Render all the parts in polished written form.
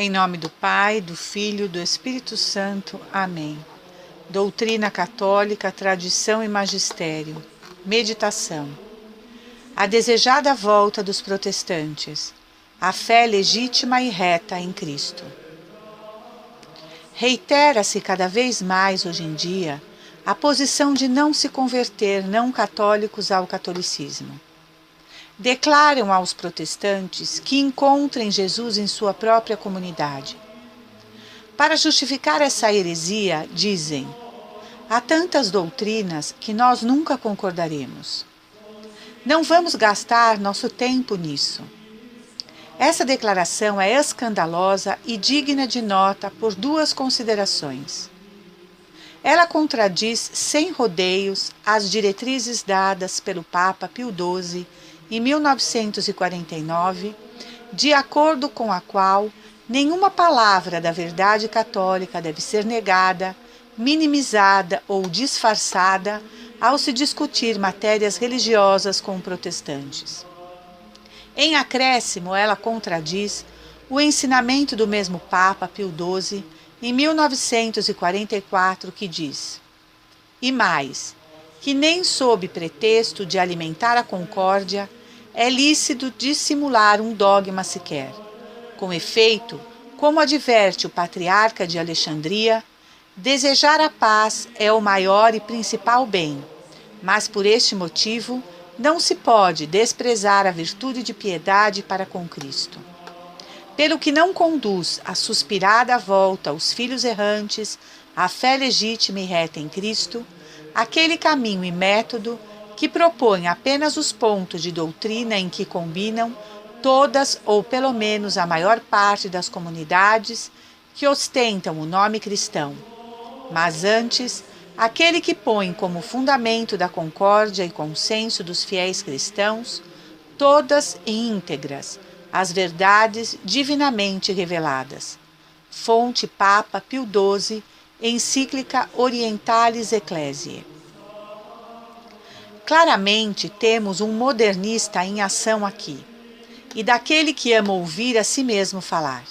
Em nome do Pai, do Filho e do Espírito Santo. Amém. Doutrina católica, tradição e magistério. Meditação. A desejada volta dos protestantes. A fé legítima e reta em Cristo. Reitera-se cada vez mais hoje em dia a posição de não se converter não católicos ao catolicismo. Declaram aos protestantes que encontrem Jesus em sua própria comunidade. Para justificar essa heresia, dizem: há tantas doutrinas que nós nunca concordaremos. Não vamos gastar nosso tempo nisso. Essa declaração é escandalosa e digna de nota por duas considerações. Ela contradiz sem rodeios as diretrizes dadas pelo Papa Pio XII em 1949, de acordo com a qual nenhuma palavra da verdade católica deve ser negada, minimizada ou disfarçada ao se discutir matérias religiosas com protestantes. Em acréscimo, ela contradiz o ensinamento do mesmo Papa Pio XII em 1944, que diz: e mais, que nem sob pretexto de alimentar a concórdia é lícito dissimular um dogma sequer. Com efeito, como adverte o patriarca de Alexandria, desejar a paz é o maior e principal bem, mas por este motivo não se pode desprezar a virtude de piedade para com Cristo. Pelo que não conduz a suspirada volta aos filhos errantes, à fé legítima e reta em Cristo, aquele caminho e método que propõe apenas os pontos de doutrina em que combinam todas ou pelo menos a maior parte das comunidades que ostentam o nome cristão, mas antes aquele que põe como fundamento da concórdia e consenso dos fiéis cristãos todas e íntegras as verdades divinamente reveladas. Fonte Papa Pio XII, encíclica Orientalis Ecclesiae. Claramente temos um modernista em ação aqui, e daquele que ama ouvir a si mesmo falar.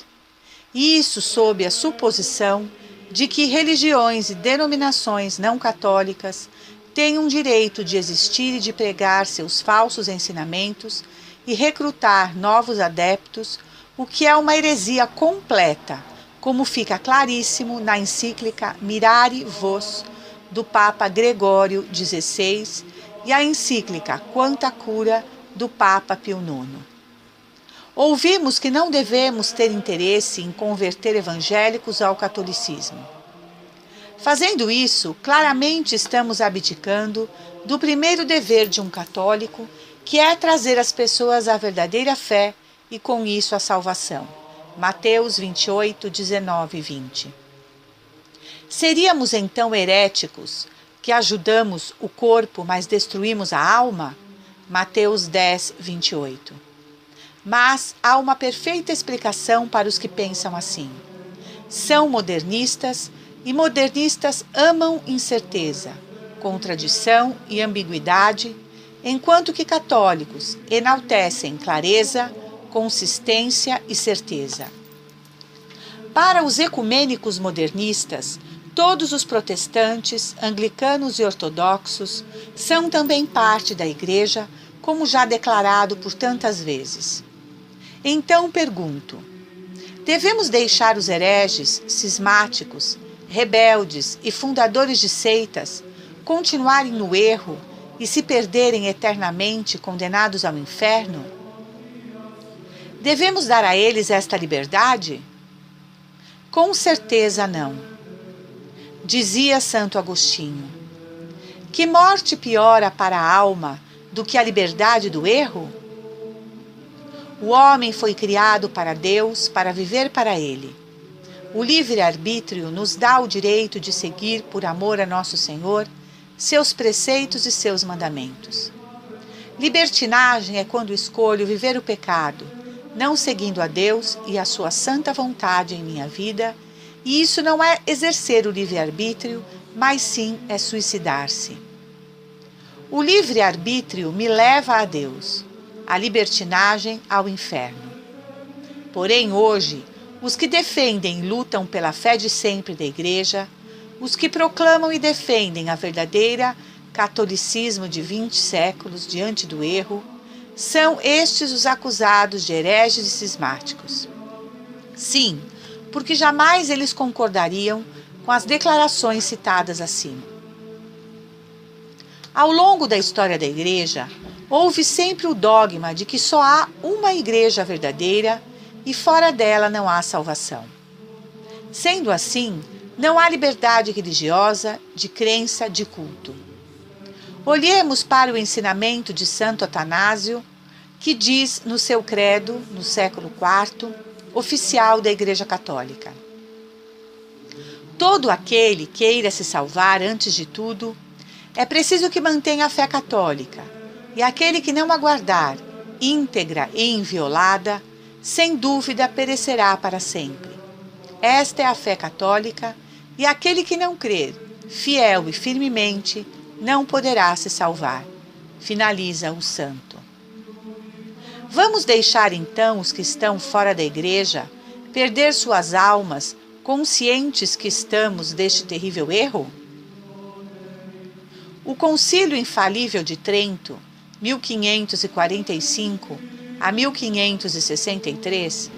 E isso sob a suposição de que religiões e denominações não católicas tenham direito de existir e de pregar seus falsos ensinamentos e recrutar novos adeptos, o que é uma heresia completa, como fica claríssimo na encíclica Mirari Vos, do Papa Gregório XVI, e a encíclica Quanta Cura, do Papa Pio IX. Ouvimos que não devemos ter interesse em converter evangélicos ao catolicismo. Fazendo isso, claramente estamos abdicando do primeiro dever de um católico, que é trazer as pessoas à verdadeira fé e, com isso, a salvação. Mateus 28, 19 e 20. Seríamos então heréticos que ajudamos o corpo, mas destruímos a alma? Mateus 10, 28. Mas há uma perfeita explicação para os que pensam assim. São modernistas, e modernistas amam incerteza, contradição e ambiguidade, enquanto que católicos enaltecem clareza, consistência e certeza. Para os ecumênicos modernistas, todos os protestantes, anglicanos e ortodoxos são também parte da Igreja, como já declarado por tantas vezes. Então pergunto: devemos deixar os hereges, cismáticos, rebeldes e fundadores de seitas continuarem no erro e se perderem eternamente condenados ao inferno? Devemos dar a eles esta liberdade? Com certeza não. Dizia Santo Agostinho: que morte piora para a alma do que a liberdade do erro? O homem foi criado para Deus, para viver para Ele. O livre-arbítrio nos dá o direito de seguir, por amor a Nosso Senhor, seus preceitos e seus mandamentos. Libertinagem é quando escolho viver o pecado, não seguindo a Deus e a sua santa vontade em minha vida, e isso não é exercer o livre-arbítrio, mas sim é suicidar-se. O livre-arbítrio me leva a Deus, a libertinagem ao inferno. Porém, hoje, os que defendem e lutam pela fé de sempre da Igreja, os que proclamam e defendem a verdadeira catolicismo de 20 séculos diante do erro, são estes os acusados de hereges e cismáticos. Sim, porque jamais eles concordariam com as declarações citadas acima. Ao longo da história da Igreja, houve sempre o dogma de que só há uma Igreja verdadeira e fora dela não há salvação. Sendo assim, não há liberdade religiosa, de crença, de culto. Olhemos para o ensinamento de Santo Atanásio, que diz no seu credo, no século IV, oficial da Igreja Católica: todo aquele queira se salvar antes de tudo, é preciso que mantenha a fé católica, e aquele que não aguardar, íntegra e inviolada, sem dúvida perecerá para sempre. Esta é a fé católica, e aquele que não crer, fiel e firmemente, não poderá se salvar. Finaliza o santo. Vamos deixar então os que estão fora da Igreja perder suas almas, conscientes que estamos deste terrível erro? O Concílio Infalível de Trento, 1545 a 1563,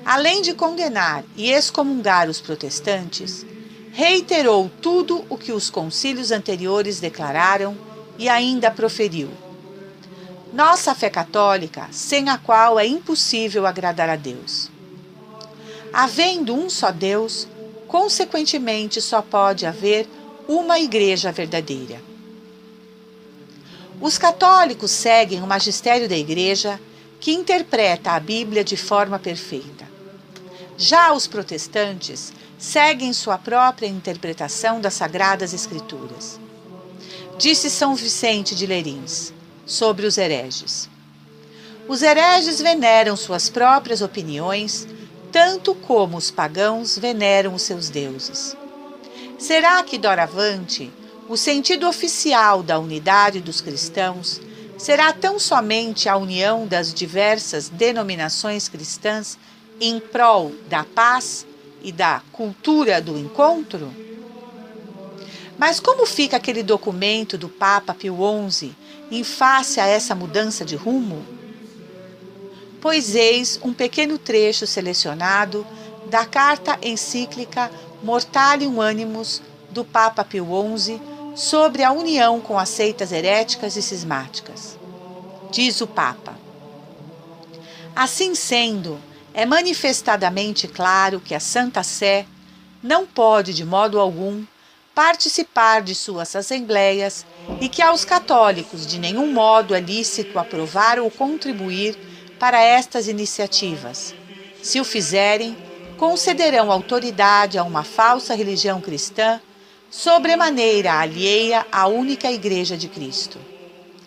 além de condenar e excomungar os protestantes, reiterou tudo o que os concílios anteriores declararam e ainda proferiu: nossa fé católica, sem a qual é impossível agradar a Deus. Havendo um só Deus, consequentemente só pode haver uma Igreja verdadeira. Os católicos seguem o magistério da Igreja, que interpreta a Bíblia de forma perfeita. Já os protestantes seguem sua própria interpretação das Sagradas Escrituras. Disse São Vicente de Lérins sobre os hereges: os hereges veneram suas próprias opiniões, tanto como os pagãos veneram os seus deuses. Será que, doravante, o sentido oficial da unidade dos cristãos será tão somente a união das diversas denominações cristãs em prol da paz e da cultura do encontro? Mas como fica aquele documento do Papa Pio XI em face a essa mudança de rumo? Pois eis um pequeno trecho selecionado da carta encíclica Mortalium Animus do Papa Pio XI sobre a união com as seitas heréticas e cismáticas. Diz o Papa: assim sendo, é manifestadamente claro que a Santa Sé não pode, de modo algum, participar de suas assembleias e que aos católicos de nenhum modo é lícito aprovar ou contribuir para estas iniciativas. Se o fizerem, concederão autoridade a uma falsa religião cristã, sobremaneira alheia à única Igreja de Cristo.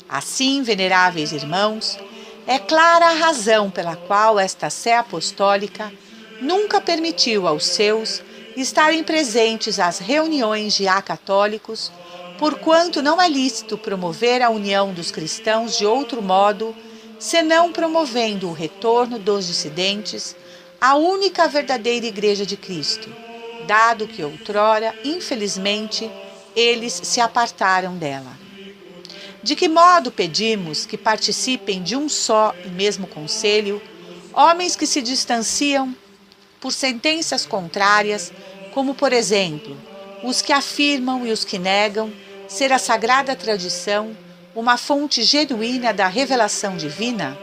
Assim, veneráveis irmãos, é clara a razão pela qual esta Sé Apostólica nunca permitiu aos seus estarem presentes às reuniões de acatólicos, porquanto não é lícito promover a união dos cristãos de outro modo, senão promovendo o retorno dos dissidentes à única verdadeira Igreja de Cristo, dado que outrora, infelizmente, eles se apartaram dela. De que modo pedimos que participem de um só e mesmo conselho homens que se distanciam por sentenças contrárias, como, por exemplo, os que afirmam e os que negam ser a sagrada tradição uma fonte genuína da revelação divina?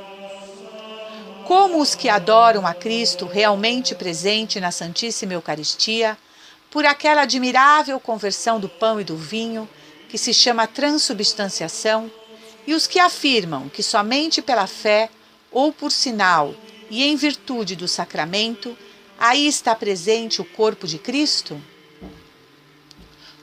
Como os que adoram a Cristo realmente presente na Santíssima Eucaristia, por aquela admirável conversão do pão e do vinho, que se chama transubstanciação, e os que afirmam que somente pela fé, ou por sinal e em virtude do sacramento, aí está presente o corpo de Cristo?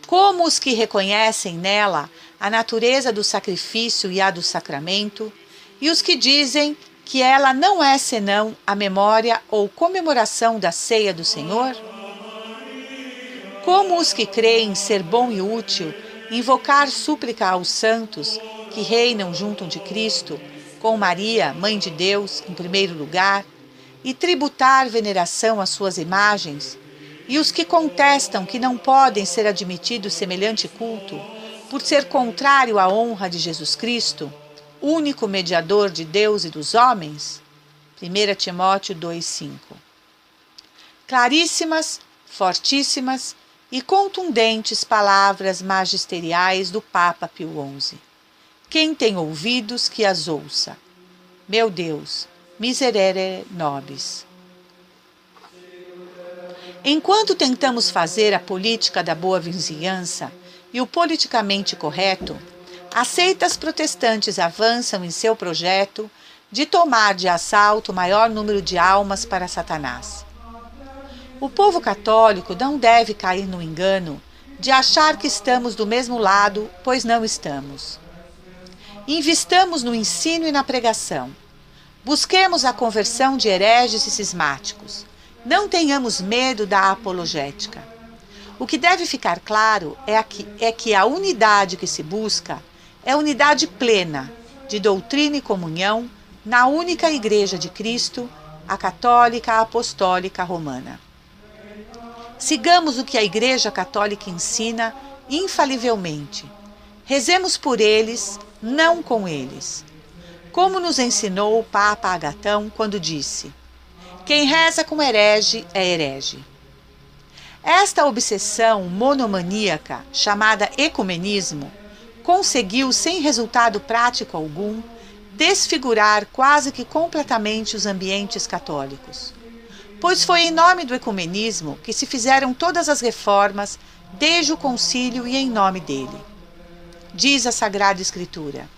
Como os que reconhecem nela a natureza do sacrifício e a do sacramento, e os que dizem que ela não é senão a memória ou comemoração da ceia do Senhor? Como os que creem ser bom e útil invocar súplica aos santos que reinam junto de Cristo, com Maria, Mãe de Deus, em primeiro lugar, e tributar veneração às suas imagens, e os que contestam que não podem ser admitidos semelhante culto, por ser contrário à honra de Jesus Cristo, único mediador de Deus e dos homens? 1 Timóteo 2,5. Claríssimas, fortíssimas e contundentes palavras magisteriais do Papa Pio XI. Quem tem ouvidos, que as ouça. Meu Deus, miserere nobis. Enquanto tentamos fazer a política da boa vizinhança e o politicamente correto, as seitas protestantes avançam em seu projeto de tomar de assalto o maior número de almas para Satanás. O povo católico não deve cair no engano de achar que estamos do mesmo lado, pois não estamos. Investamos no ensino e na pregação. Busquemos a conversão de hereges e cismáticos. Não tenhamos medo da apologética. O que deve ficar claro é que a unidade que se busca é unidade plena de doutrina e comunhão na única Igreja de Cristo, a católica apostólica romana. Sigamos o que a Igreja Católica ensina infalivelmente. Rezemos por eles, não com eles. Como nos ensinou o Papa Agatão quando disse: quem reza com herege é herege. Esta obsessão monomaníaca, chamada ecumenismo, conseguiu, sem resultado prático algum, desfigurar quase que completamente os ambientes católicos. Pois foi em nome do ecumenismo que se fizeram todas as reformas desde o concílio e em nome dele. Diz a Sagrada Escritura: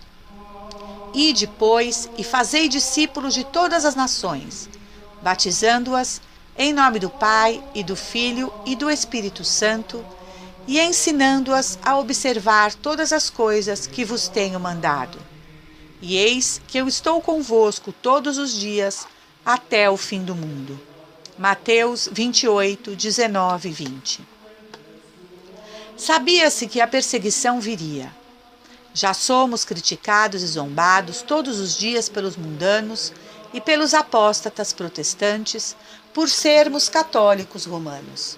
ide, pois, e fazei discípulos de todas as nações, batizando-as em nome do Pai e do Filho e do Espírito Santo, e ensinando-as a observar todas as coisas que vos tenho mandado. E eis que eu estou convosco todos os dias até o fim do mundo. Mateus 28, 19 e 20. Sabia-se que a perseguição viria. Já somos criticados e zombados todos os dias pelos mundanos e pelos apóstatas protestantes por sermos católicos romanos.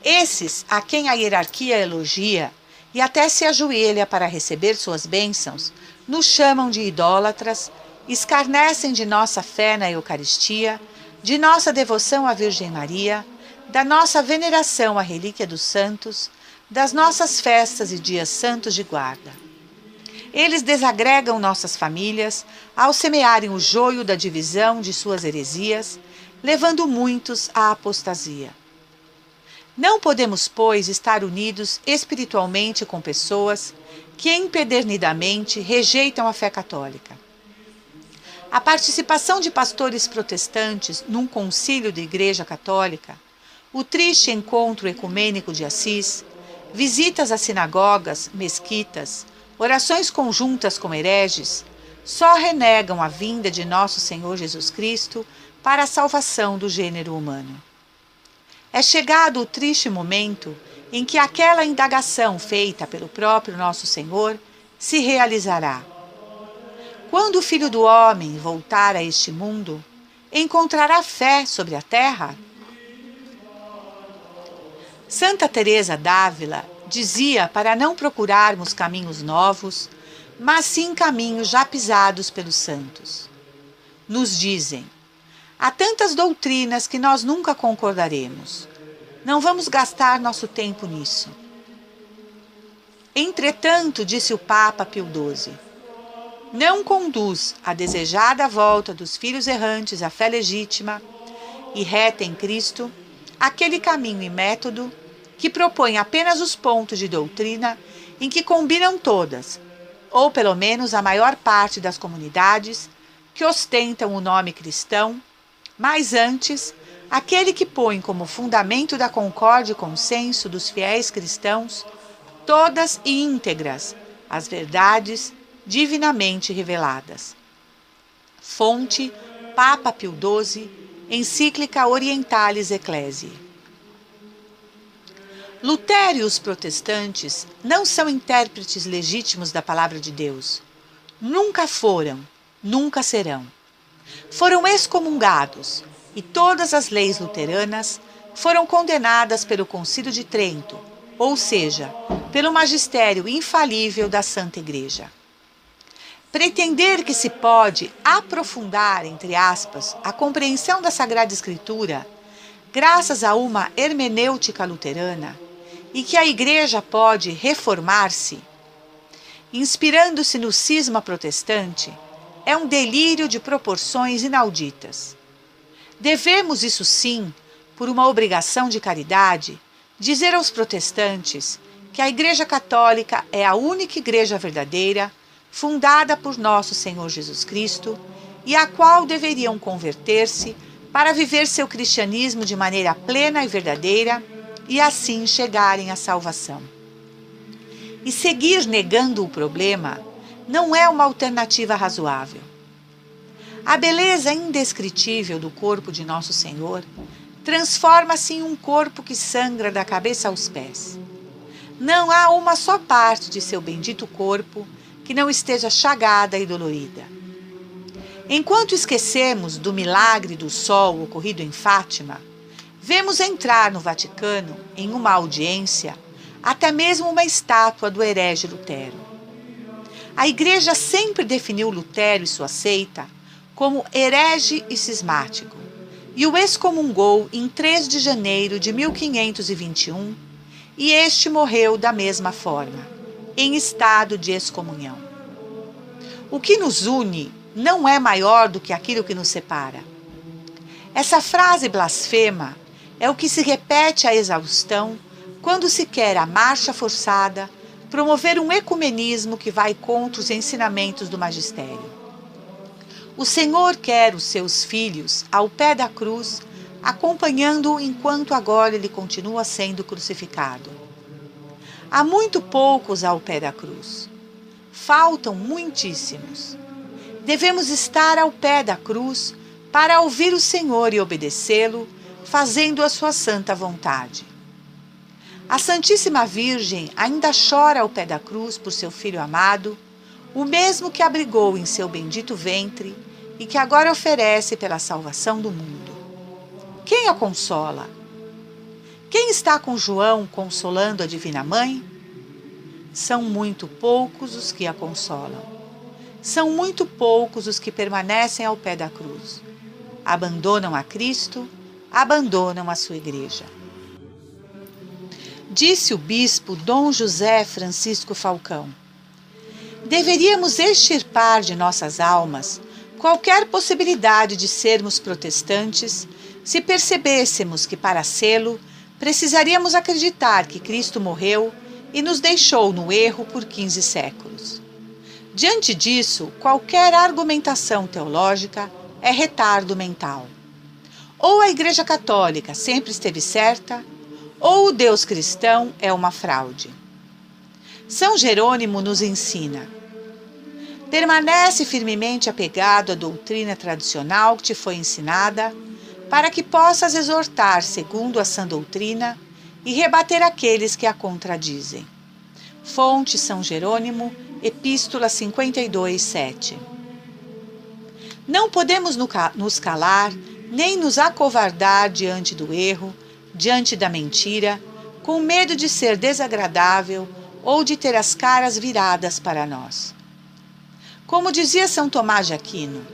Esses, a quem a hierarquia elogia e até se ajoelha para receber suas bênçãos, nos chamam de idólatras, escarnecem de nossa fé na Eucaristia, de nossa devoção à Virgem Maria, da nossa veneração à relíquia dos santos, das nossas festas e dias santos de guarda. Eles desagregam nossas famílias ao semearem o joio da divisão de suas heresias, levando muitos à apostasia. Não podemos, pois, estar unidos espiritualmente com pessoas que empedernidamente rejeitam a fé católica. A participação de pastores protestantes num concílio da Igreja Católica, o triste encontro ecumênico de Assis, visitas às sinagogas, mesquitas, orações conjuntas com hereges, só renegam a vinda de nosso Senhor Jesus Cristo para a salvação do gênero humano. É chegado o triste momento em que aquela indagação feita pelo próprio nosso Senhor se realizará. Quando o Filho do Homem voltar a este mundo, encontrará fé sobre a terra? Santa Teresa d'Ávila dizia para não procurarmos caminhos novos, mas sim caminhos já pisados pelos santos. Nos dizem: há tantas doutrinas que nós nunca concordaremos. Não vamos gastar nosso tempo nisso. Entretanto, disse o Papa Pio XII, não conduz a desejada volta dos filhos errantes à fé legítima e reta em Cristo aquele caminho e método que propõe apenas os pontos de doutrina em que combinam todas, ou pelo menos a maior parte das comunidades que ostentam o nome cristão, mas antes, aquele que põe como fundamento da concórdia e consenso dos fiéis cristãos todas e íntegras as verdades divinamente reveladas. Fonte: Papa Pio XII, Encíclica Orientalis Ecclesiae. Lutero e os protestantes não são intérpretes legítimos da palavra de Deus. Nunca foram, nunca serão. Foram excomungados e todas as leis luteranas foram condenadas pelo Concílio de Trento, ou seja, pelo magistério infalível da Santa Igreja. Pretender que se pode aprofundar, entre aspas, a compreensão da Sagrada Escritura graças a uma hermenêutica luterana e que a Igreja pode reformar-se, inspirando-se no cisma protestante, é um delírio de proporções inauditas. Devemos, isso sim, por uma obrigação de caridade, dizer aos protestantes que a Igreja Católica é a única Igreja verdadeira, fundada por nosso Senhor Jesus Cristo, e à qual deveriam converter-se para viver seu cristianismo de maneira plena e verdadeira e assim chegarem à salvação. E seguir negando o problema não é uma alternativa razoável. A beleza indescritível do corpo de nosso Senhor transforma-se em um corpo que sangra da cabeça aos pés. Não há uma só parte de seu bendito corpo que não esteja chagada e dolorida. Enquanto esquecemos do milagre do sol ocorrido em Fátima, vemos entrar no Vaticano, em uma audiência, até mesmo uma estátua do herege Lutero. A Igreja sempre definiu Lutero e sua seita como herege e cismático, e o excomungou em 3 de janeiro de 1521, e este morreu da mesma forma, em estado de excomunhão. O que nos une não é maior do que aquilo que nos separa. Essa frase blasfema é o que se repete à exaustão quando se quer a marcha forçada promover um ecumenismo que vai contra os ensinamentos do magistério. O Senhor quer os seus filhos ao pé da cruz, acompanhando-o enquanto agora ele continua sendo crucificado. Há muito poucos ao pé da cruz. Faltam muitíssimos. Devemos estar ao pé da cruz para ouvir o Senhor e obedecê-lo, fazendo a sua santa vontade. A Santíssima Virgem ainda chora ao pé da cruz por seu Filho amado, o mesmo que abrigou em seu bendito ventre e que agora oferece pela salvação do mundo. Quem a consola? Quem está com João consolando a Divina Mãe? São muito poucos os que a consolam. São muito poucos os que permanecem ao pé da cruz. Abandonam a Cristo, abandonam a sua Igreja. Disse o bispo Dom José Francisco Falcão: deveríamos extirpar de nossas almas qualquer possibilidade de sermos protestantes se percebêssemos que, para sê-lo, precisaríamos acreditar que Cristo morreu e nos deixou no erro por 15 séculos. Diante disso, qualquer argumentação teológica é retardo mental. Ou a Igreja Católica sempre esteve certa, ou o Deus cristão é uma fraude. São Jerônimo nos ensina: permanece firmemente apegado à doutrina tradicional que te foi ensinada, para que possas exortar segundo a sã doutrina e rebater aqueles que a contradizem. Fonte São Jerônimo, Epístola 52, 7. Não podemos nos calar, nem nos acovardar diante do erro, diante da mentira, com medo de ser desagradável ou de ter as caras viradas para nós. Como dizia São Tomás de Aquino: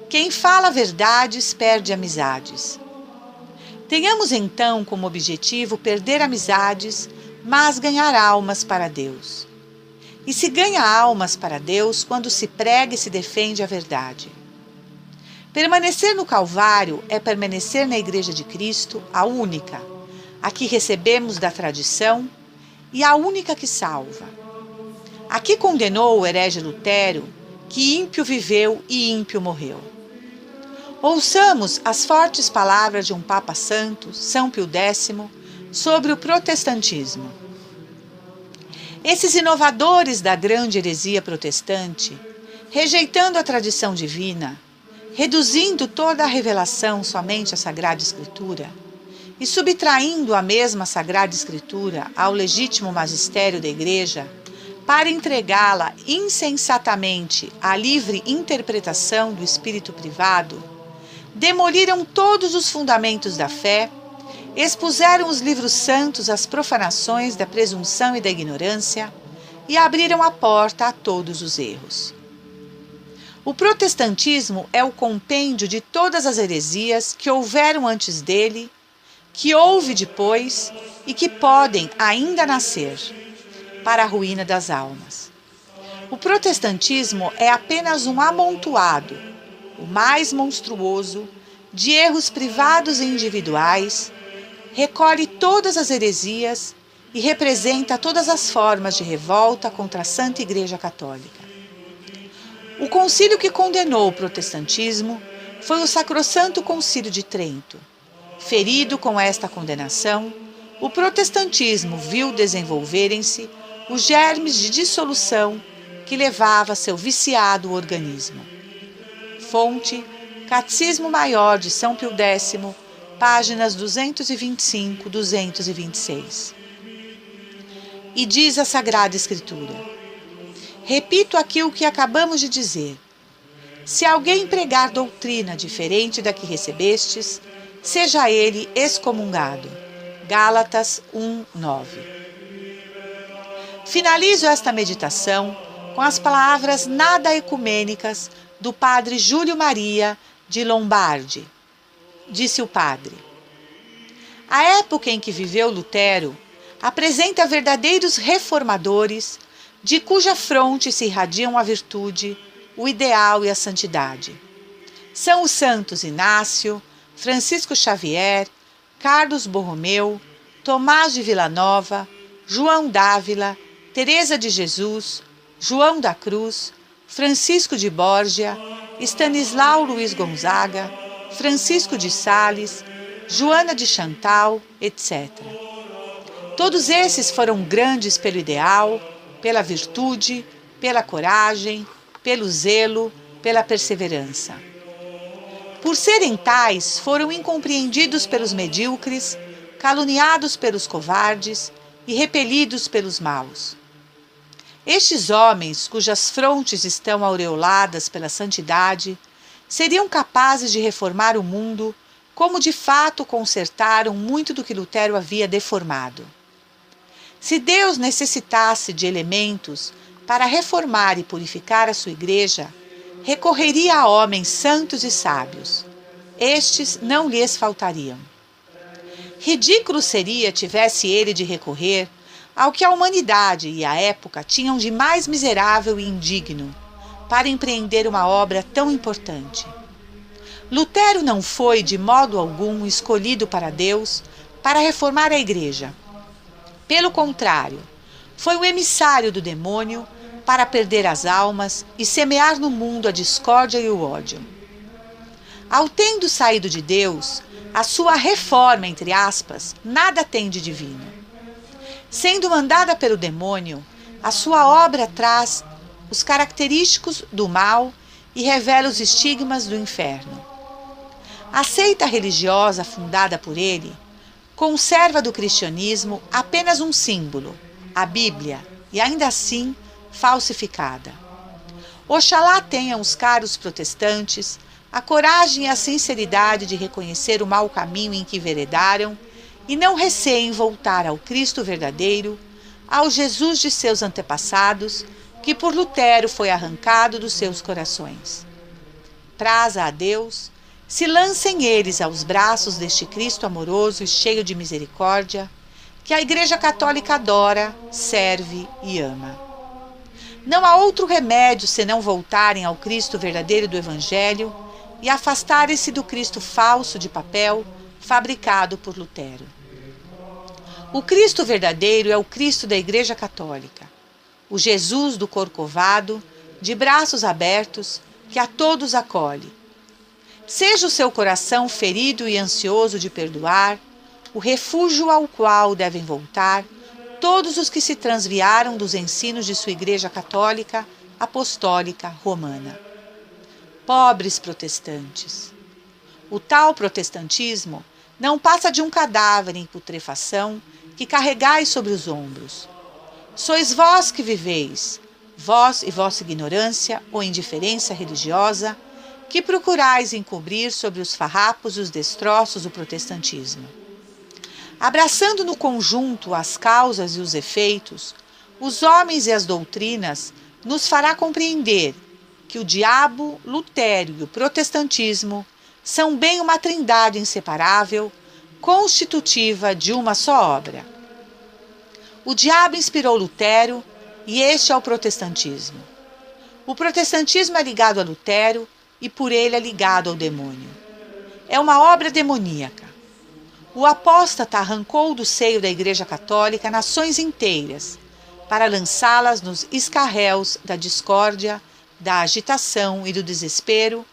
quem fala verdades perde amizades. Tenhamos então como objetivo perder amizades, mas ganhar almas para Deus. E se ganha almas para Deus quando se prega e se defende a verdade. Permanecer no Calvário é permanecer na Igreja de Cristo, a única, a que recebemos da tradição e a única que salva. A que condenou o herege Lutero, que ímpio viveu e ímpio morreu. Ouçamos as fortes palavras de um Papa Santo, São Pio X, sobre o protestantismo. Esses inovadores da grande heresia protestante, rejeitando a tradição divina, reduzindo toda a revelação somente à Sagrada Escritura e subtraindo a mesma Sagrada Escritura ao legítimo magistério da Igreja, para entregá-la insensatamente à livre interpretação do espírito privado, demoliram todos os fundamentos da fé, expuseram os livros santos às profanações da presunção e da ignorância e abriram a porta a todos os erros. O protestantismo é o compêndio de todas as heresias que houveram antes dele, que houve depois e que podem ainda nascer, para a ruína das almas. O protestantismo é apenas um amontoado, o mais monstruoso, de erros privados e individuais, recolhe todas as heresias e representa todas as formas de revolta contra a Santa Igreja Católica. O concílio que condenou o protestantismo foi o Sacrosanto Concílio de Trento. Ferido com esta condenação, o protestantismo viu desenvolverem-se os germes de dissolução que levava seu viciado organismo. Fonte: Catecismo Maior de São Pio X, páginas 225 e 226. E diz a Sagrada Escritura: repito aqui o que acabamos de dizer. Se alguém pregar doutrina diferente da que recebestes, seja ele excomungado. Gálatas 1:9. Finalizo esta meditação com as palavras nada ecumênicas do padre Júlio Maria de Lombardi. Disse o padre: a época em que viveu Lutero apresenta verdadeiros reformadores, de cuja fronte se irradiam a virtude, o ideal e a santidade. São os santos Inácio, Francisco Xavier, Carlos Borromeu, Tomás de Villanova, João d'Ávila, Teresa de Jesus, João da Cruz, Francisco de Borgia, Stanislau Luiz Gonzaga, Francisco de Sales, Joana de Chantal, etc. Todos esses foram grandes pelo ideal, pela virtude, pela coragem, pelo zelo, pela perseverança. Por serem tais, foram incompreendidos pelos medíocres, caluniados pelos covardes e repelidos pelos maus. Estes homens, cujas frontes estão aureoladas pela santidade, seriam capazes de reformar o mundo, como de fato consertaram muito do que Lutero havia deformado. Se Deus necessitasse de elementos para reformar e purificar a sua igreja, recorreria a homens santos e sábios. Estes não lhes faltariam. Ridículo seria tivesse ele de recorrer ao que a humanidade e a época tinham de mais miserável e indigno para empreender uma obra tão importante. Lutero não foi de modo algum escolhido para Deus para reformar a igreja. Pelo contrário, foi o emissário do demônio para perder as almas e semear no mundo a discórdia e o ódio. Ao tendo saído de Deus, a sua reforma, entre aspas, nada tem de divino. Sendo mandada pelo demônio, a sua obra traz os característicos do mal e revela os estigmas do inferno. A seita religiosa fundada por ele conserva do cristianismo apenas um símbolo, a Bíblia, e ainda assim falsificada. Oxalá tenham os caros protestantes a coragem e a sinceridade de reconhecer o mau caminho em que enveredaram e não receem voltar ao Cristo verdadeiro, ao Jesus de seus antepassados, que por Lutero foi arrancado dos seus corações. Praza a Deus, se lancem eles aos braços deste Cristo amoroso e cheio de misericórdia, que a Igreja Católica adora, serve e ama. Não há outro remédio senão voltarem ao Cristo verdadeiro do Evangelho e afastarem-se do Cristo falso de papel fabricado por Lutero. O Cristo verdadeiro é o Cristo da Igreja Católica, o Jesus do Corcovado, de braços abertos, que a todos acolhe. Seja o seu coração ferido e ansioso de perdoar, o refúgio ao qual devem voltar todos os que se transviaram dos ensinos de sua Igreja Católica, Apostólica, Romana. Pobres protestantes! O tal protestantismo não passa de um cadáver em putrefação que carregais sobre os ombros. Sois vós que viveis, vós e vossa ignorância ou indiferença religiosa, que procurais encobrir sobre os farrapos e os destroços do protestantismo. Abraçando no conjunto as causas e os efeitos, os homens e as doutrinas, nos fará compreender que o diabo, Lutério e o protestantismo são bem uma trindade inseparável, constitutiva de uma só obra. O diabo inspirou Lutero e este é o protestantismo. O protestantismo é ligado a Lutero e por ele é ligado ao demônio. É uma obra demoníaca. O apóstata arrancou do seio da Igreja Católica nações inteiras para lançá-las nos escarréus da discórdia, da agitação e do desespero,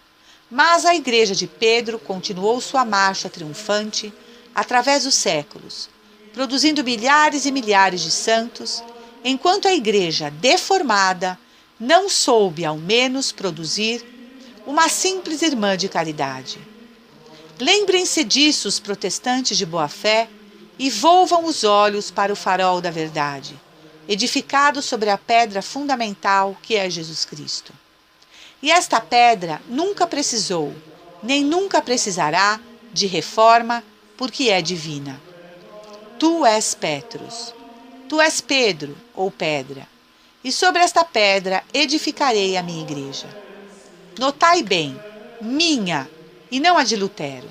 mas a Igreja de Pedro continuou sua marcha triunfante através dos séculos, produzindo milhares e milhares de santos, enquanto a Igreja deformada não soube ao menos produzir uma simples irmã de caridade. Lembrem-se disso os protestantes de boa-fé e volvam os olhos para o farol da verdade, edificado sobre a pedra fundamental que é Jesus Cristo. E esta pedra nunca precisou, nem nunca precisará, de reforma, porque é divina. Tu és Petrus, tu és Pedro, ou pedra, e sobre esta pedra edificarei a minha igreja. Notai bem, minha, e não a de Lutero.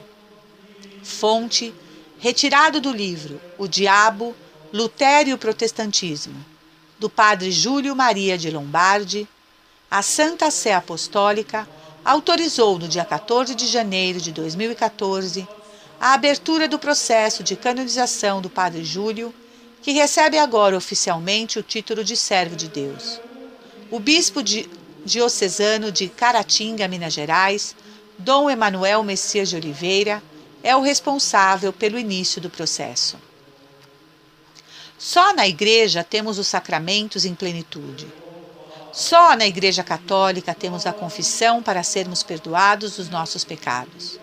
Fonte, retirado do livro O Diabo, Lutero e o Protestantismo, do padre Júlio Maria de Lombardi. A Santa Sé Apostólica autorizou no dia 14 de janeiro de 2014 a abertura do processo de canonização do padre Júlio, que recebe agora oficialmente o título de servo de Deus. O bispo diocesano de Caratinga, Minas Gerais, Dom Emanuel Messias de Oliveira, é o responsável pelo início do processo. Só na Igreja temos os sacramentos em plenitude. Só na Igreja Católica temos a confissão para sermos perdoados dos nossos pecados.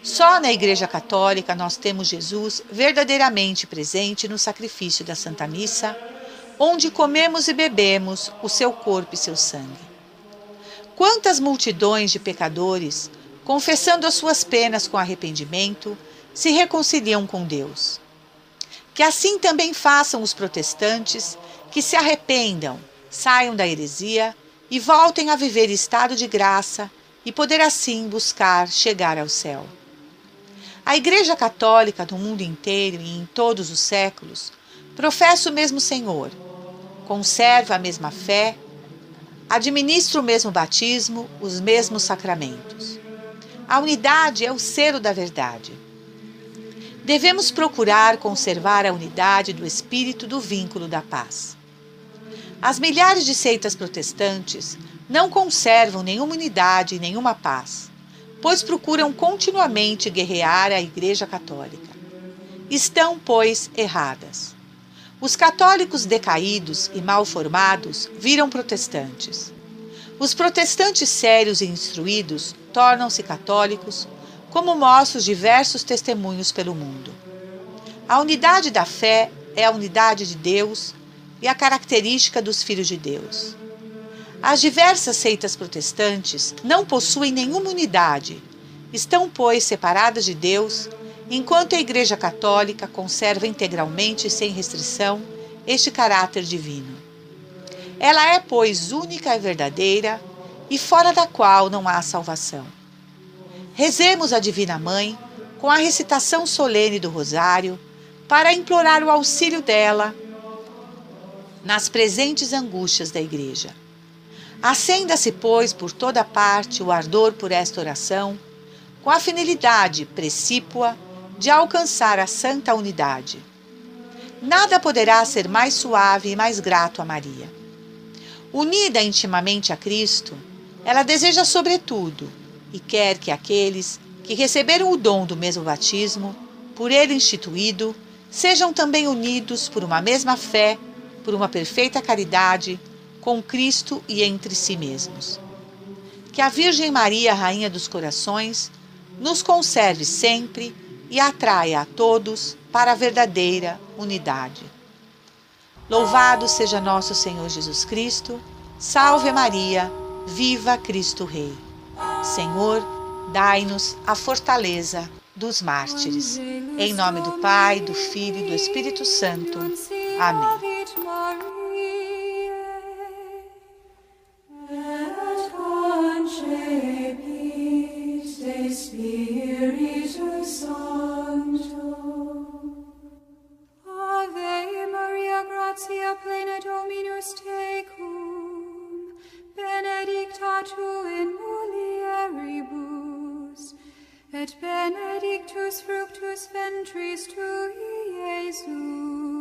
Só na Igreja Católica nós temos Jesus verdadeiramente presente no sacrifício da Santa Missa, onde comemos e bebemos o seu corpo e seu sangue. Quantas multidões de pecadores, confessando as suas penas com arrependimento, se reconciliam com Deus. Que assim também façam os protestantes, que se arrependam, saiam da heresia e voltem a viver estado de graça e poder assim buscar chegar ao céu. A Igreja Católica no mundo inteiro e em todos os séculos professa o mesmo Senhor, conserva a mesma fé, administra o mesmo batismo, os mesmos sacramentos. A unidade é o selo da verdade. Devemos procurar conservar a unidade do espírito do vínculo da paz. As milhares de seitas protestantes não conservam nenhuma unidade e nenhuma paz, pois procuram continuamente guerrear a Igreja Católica. Estão, pois, erradas. Os católicos decaídos e mal formados viram protestantes. Os protestantes sérios e instruídos tornam-se católicos, como mostram os diversos testemunhos pelo mundo. A unidade da fé é a unidade de Deus e a característica dos filhos de Deus. As diversas seitas protestantes não possuem nenhuma unidade, estão, pois, separadas de Deus, enquanto a Igreja Católica conserva integralmente e sem restrição este caráter divino. Ela é, pois, única e verdadeira, e fora da qual não há salvação. Rezemos a Divina Mãe com a recitação solene do Rosário para implorar o auxílio dela nas presentes angústias da Igreja. Acenda-se, pois, por toda parte o ardor por esta oração, com a finalidade precípua de alcançar a santa unidade. Nada poderá ser mais suave e mais grato a Maria. Unida intimamente a Cristo, ela deseja sobretudo e quer que aqueles que receberam o dom do mesmo batismo, por ele instituído, sejam também unidos por uma mesma fé, por uma perfeita caridade, com Cristo e entre si mesmos. Que a Virgem Maria, Rainha dos Corações, nos conserve sempre e atraia a todos para a verdadeira unidade. Louvado seja nosso Senhor Jesus Cristo. Salve Maria, viva Cristo Rei. Senhor, dai-nos a fortaleza dos mártires. Em nome do Pai, do Filho e do Espírito Santo. Amém. Ave Maria, gratia plena Dominus tecum, benedicta tu in mulieribus, et benedictus fructus ventris tui, Iesus.